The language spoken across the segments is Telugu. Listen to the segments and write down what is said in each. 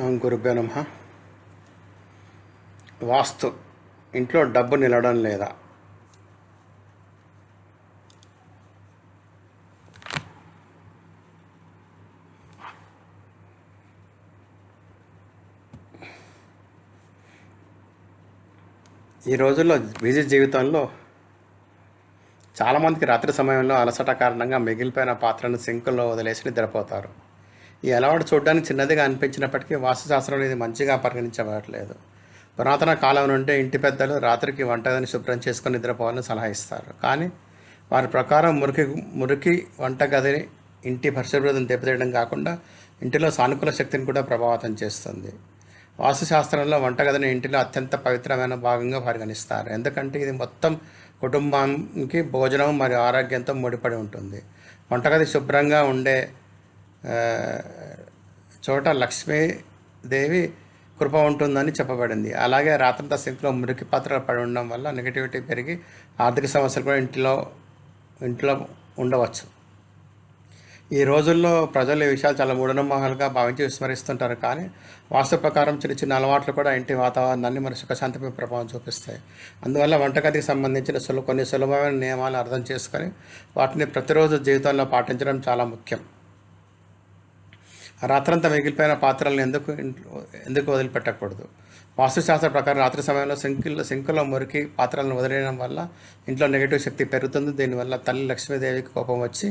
ఓం గురుభ్యో నమః. వాస్తు ఇంట్లో డబ్బు నిలవడం లేదా? ఈ రోజుల్లో బిజీ జీవితంలో చాలామందికి రాత్రి సమయంలో అలసట కారణంగా మిగిలిపోయిన పాత్రను సింకుల్లో వదిలేసి నిద్రపోతారు. ఈ అలవాటు చూడడానికి చిన్నదిగా అనిపించినప్పటికీ వాస్తుశాస్త్రంలో ఇది మంచిగా పరిగణించబడట్లేదు. పురాతన కాలం నుండి ఇంటి పెద్దలు రాత్రికి వంటగదిని శుభ్రం చేసుకొని నిద్రపోవాలని సలహా ఇస్తారు. కానీ వారి ప్రకారం మురికి వంటగదిని ఇంటి పరిశుభ్రతను దెబ్బతీయడం కాకుండా ఇంటిలో సానుకూల శక్తిని కూడా ప్రభావితం చేస్తుంది. వాస్తుశాస్త్రంలో వంటగదిని ఇంటిలో అత్యంత పవిత్రమైన భాగంగా పరిగణిస్తారు. ఎందుకంటే ఇది మొత్తం కుటుంబానికి భోజనం మరియు ఆరోగ్యంతో ముడిపడి ఉంటుంది. వంటగది శుభ్రంగా ఉండే ఆ, చోట లక్ష్మీదేవి కృప ఉంటుందని చెప్పబడింది. అలాగే రాత్రంతా సింక్లో మురికి పాత్రలు పడి ఉండడం వల్ల నెగిటివిటీ పెరిగి ఆర్థిక సమస్యలు కూడా ఇంట్లో ఉండవచ్చు. ఈ రోజుల్లో ప్రజలు ఈ విషయాలు చాలా మూఢనమ్మకాలుగా భావించి విస్మరిస్తుంటారు. కానీ వాస్తు ప్రకారం చిన్న చిన్న అలవాట్లు కూడా ఇంటి వాతావరణాన్ని మన సుఖశాంతిపై ప్రభావం చూపిస్తాయి. అందువల్ల వంటగదికి సంబంధించిన కొన్ని సులభమైన నియమాలు అర్థం చేసుకొని వాటిని ప్రతిరోజు జీవితంలో పాటించడం చాలా ముఖ్యం. రాత్రంతా మిగిలిపోయిన పాత్రలను ఎందుకు వదిలిపెట్టకూడదు? వాస్తుశాస్త్ర ప్రకారం రాత్రి సమయంలో సింకులో మురికి పాత్రలను వదిలేయడం వల్ల ఇంట్లో నెగిటివ్ శక్తి పెరుగుతుంది. దీనివల్ల తల్లి లక్ష్మీదేవికి కోపం వచ్చి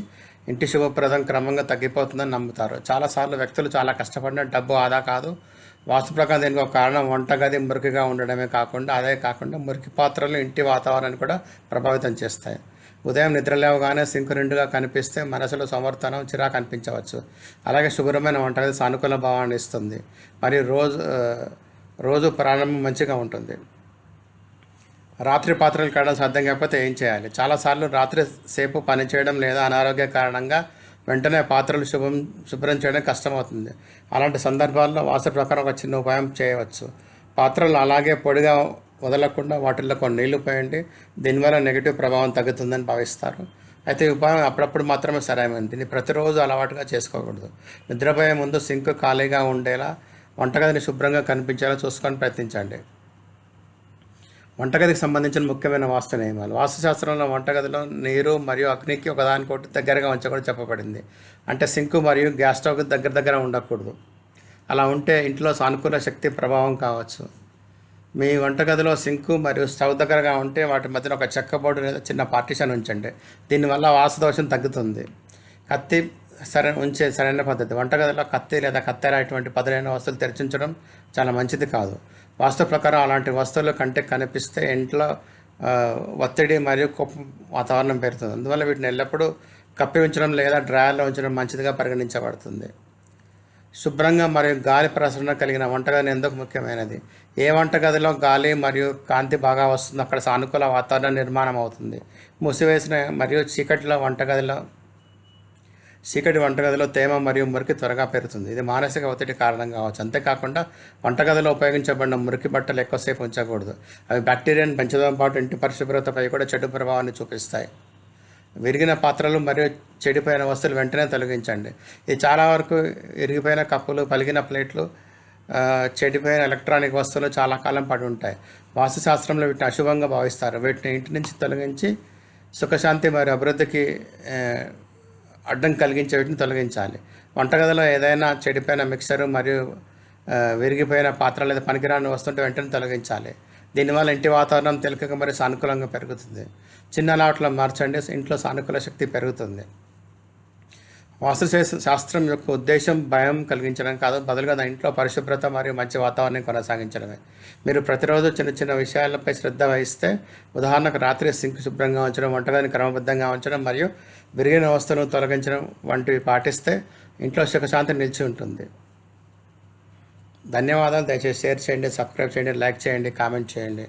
ఇంటి శుభప్రదం క్రమంగా తగ్గిపోతుందని నమ్ముతారు. చాలాసార్లు వ్యక్తులు చాలా కష్టపడిన డబ్బు ఆదా కాదు. వాస్తు ప్రకారం దీనికి ఒక కారణం వంటగది మురికిగా ఉండడమే కాకుండా మురికి పాత్రలు ఇంటి వాతావరణాన్ని కూడా ప్రభావితం చేస్తాయి. ఉదయం నిద్రలేవగానే సింకు నిండుగా కనిపిస్తే మనసులో సమర్థనం చిరాకు అనిపించవచ్చు. అలాగే శుభ్రమైన వంటగది సానుకూల భావాన్ని ఇస్తుంది మరియు రోజు ప్రారంభం మంచిగా ఉంటుంది. రాత్రి పాత్రలు కడడం సాధ్యం కాకపోతే ఏం చేయాలి? చాలాసార్లు రాత్రి సేపు పనిచేయడం లేదా అనారోగ్య కారణంగా వెంటనే పాత్రలు శుభ్రం చేయడం కష్టమవుతుంది. అలాంటి సందర్భాల్లో వాస్తు ప్రకారం ఒక చిన్న ఉపాయం చేయవచ్చు. పాత్రలు అలాగే పొడిగా వదలకుండా వాటిల్లో కొన్ని నీళ్లు పోయండి. దీనివల్ల నెగిటివ్ ప్రభావం తగ్గుతుందని భావిస్తారు. అయితే ఈ ఉపాయం అప్పుడప్పుడు మాత్రమే సరైనది. దీన్ని ప్రతిరోజు అలవాటుగా చేసుకోకూడదు. నిద్రపోయే ముందు సింక్ ఖాళీగా ఉండేలా, వంటగదిని శుభ్రంగా కనిపించేలా చూసుకొని ప్రయత్నించండి. వంటగదికి సంబంధించిన ముఖ్యమైన వాస్తు నియమాలు. వాస్తుశాస్త్రంలో వంటగదిలో నీరు మరియు అగ్నికి ఒకదానికొకటి దగ్గరగా ఉంచకూడదు చెప్పబడింది. అంటే సింకు మరియు గ్యాస్ స్టవ్ దగ్గర ఉండకూడదు. అలా ఉంటే ఇంట్లో సానుకూల శక్తి ప్రభావం కావచ్చు. మీ వంటగదిలో సింకు మరియు స్టవ్ దగ్గరగా ఉంటే వాటి మధ్యన ఒక చెక్క బోర్డు లేదా చిన్న పార్టీషన్ ఉంచండి. దీనివల్ల వాస్తు దోషం తగ్గుతుంది. కత్తి సరైన పద్ధతి. వంటగదిలో కత్తి లేదా కత్తెర ఇటువంటి పదునైన వస్తువులు తెరిచించడం చాలా మంచిది కాదు. వాస్తు ప్రకారం అలాంటి వస్తువులు కంటికి కనిపిస్తే ఇంట్లో ఒత్తిడి మరియు కోపం వాతావరణం పెరుగుతుంది. అందువల్ల వీటిని ఎల్లప్పుడూ కప్పి ఉంచడం లేదా డ్రాయర్లో ఉంచడం మంచిదిగా పరిగణించబడుతుంది. శుభ్రంగా మరియు గాలి ప్రసరణ కలిగిన వంటగది ఎందుకు ముఖ్యమైనది? ఏ వంటగదిలో గాలి మరియు కాంతి బాగా వస్తుందో అక్కడ సానుకూల వాతావరణం నిర్మాణం అవుతుంది. మూసివేసిన మరియు చీకటి వంటగదిలో తేమ మరియు మురికి త్వరగా పెరుగుతుంది. ఇది మానసిక ఒత్తిడి కారణం కావచ్చు. అంతేకాకుండా వంటగదిలో ఉపయోగించబడిన మురికి బట్టలు ఎక్కువసేపు ఉంచకూడదు. అవి బ్యాక్టీరియాను పెంచడంతో పాటు ఇంటి పరిశుభ్రతపై కూడా చెడు ప్రభావాన్ని చూపిస్తాయి. విరిగిన పాత్రలు మరియు చెడిపోయిన వస్తువులు వెంటనే తొలగించండి. ఇది చాలా వరకు విరిగిపోయిన కప్పులు, పలిగిన ప్లేట్లు, చెడిపోయిన ఎలక్ట్రానిక్ వస్తువులు చాలా కాలం పడి ఉంటాయి. వాస్తుశాస్త్రంలో వీటిని అశుభంగా భావిస్తారు. వీటిని ఇంటి నుంచి తొలగించి సుఖశాంతి మరియు అభివృద్ధికి అడ్డం కలిగించే వీటిని తొలగించాలి. వంటగదిలో ఏదైనా చెడిపోయిన మిక్సరు మరియు విరిగిపోయిన పాత్ర లేదా పనికిరాని వస్తుంటే వెంటనే తొలగించాలి. దీనివల్ల ఇంటి వాతావరణం తేలికగా మరియు సానుకూలంగా పెరుగుతుంది. చిన్న అలవాట్లు మార్చండి, ఇంట్లో సానుకూల శక్తి పెరుగుతుంది. వాస్తు శాస్త్రం యొక్క ఉద్దేశం భయం కలిగించడం కాదు, బదులుగా ఇంట్లో పరిశుభ్రత మరియు మంచి వాతావరణం కొనసాగించడమే. మీరు ప్రతిరోజు చిన్న చిన్న విషయాలపై శ్రద్ధ వహిస్తే, ఉదాహరణకు రాత్రి సింక్ శుభ్రంగా ఉంచడం, వంటగదిని క్రమబద్ధంగా ఉంచడం మరియు విరిగిన వస్తువులను తొలగించడం వంటివి పాటిస్తే ఇంట్లో సుఖశాంతి నిలిచి ఉంటుంది. ధన్యవాదాలు. దయచేసి షేర్ చేయండి, సబ్స్క్రైబ్ చేయండి, లైక్ చేయండి, కామెంట్ చేయండి.